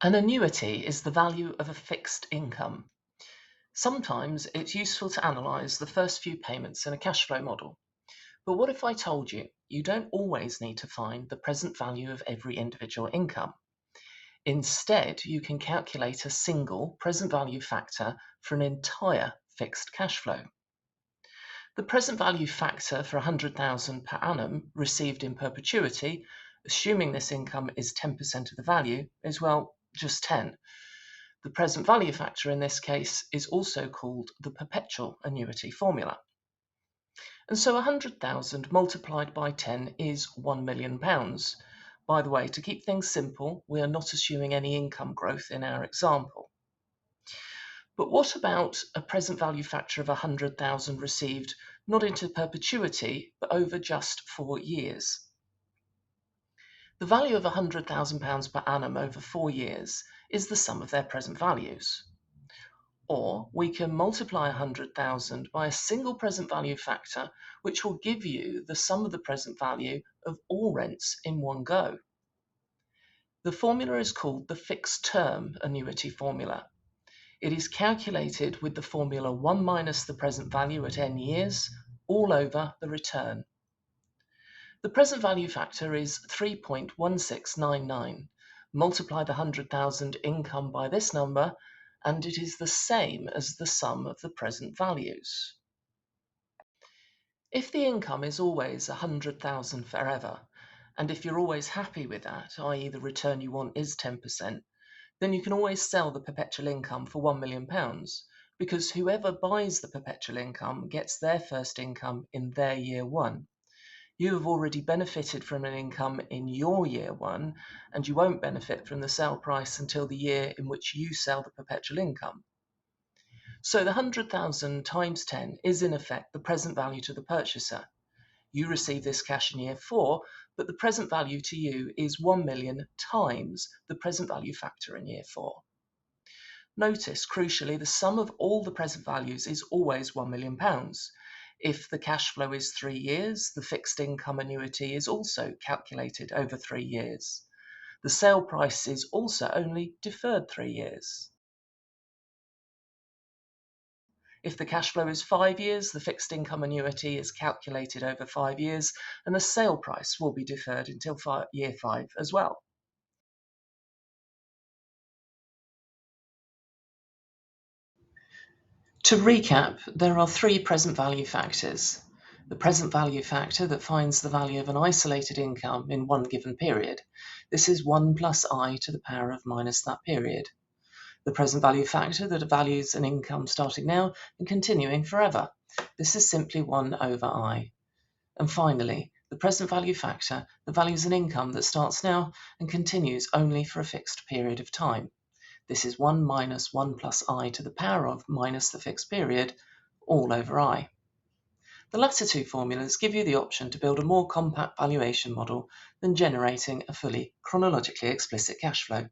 An annuity is the value of a fixed income. Sometimes it's useful to analyse the first few payments in a cash flow model. But what if I told you you don't always need to find the present value of every individual income? Instead, you can calculate a single present value factor for an entire fixed cash flow. The present value factor for 100,000 per annum received in perpetuity, assuming this income is 10% of the value, is, well, just 10. The present value factor in this case is also called the perpetual annuity formula. And so 100,000 multiplied by 10 is £1 million. By the way, to keep things simple, we are not assuming any income growth in our example. But what about a present value factor of 100,000 received not into perpetuity, but over just 4 years? The value of £100,000 per annum over 4 years is the sum of their present values. Or we can multiply 100,000 by a single present value factor, which will give you the sum of the present value of all rents in one go. The formula is called the fixed term annuity formula. It is calculated with the formula 1 minus the present value at n years, all over the return. The present value factor is 3.1699. Multiply the 100,000 income by this number, and it is the same as the sum of the present values. If the income is always 100,000 forever, and if you're always happy with that, i.e. the return you want is 10%, then you can always sell the perpetual income for £1 million, because whoever buys the perpetual income gets their first income in their year one. You have already benefited from an income in your year one, and you won't benefit from the sale price until the year in which you sell the perpetual income. So the 100,000 times 10 is in effect the present value to the purchaser. You receive this cash in year 4, but the present value to you is 1 million times the present value factor in year 4. Notice, crucially, the sum of all the present values is always £1 million. If the cash flow is 3 years, the fixed income annuity is also calculated over 3 years. The sale price is also only deferred 3 years. If the cash flow is 5 years, the fixed income annuity is calculated over 5 years, and the sale price will be deferred until year 5 as well. To recap, there are 3 present value factors. The present value factor that finds the value of an isolated income in one given period. This is 1 plus I to the power of minus that period. The present value factor that values an income starting now and continuing forever. This is simply 1 over I. And finally, the present value factor that values an income that starts now and continues only for a fixed period of time. This is 1 minus 1 plus I to the power of minus the fixed period, all over I. The latter 2 formulas give you the option to build a more compact valuation model than generating a fully chronologically explicit cash flow.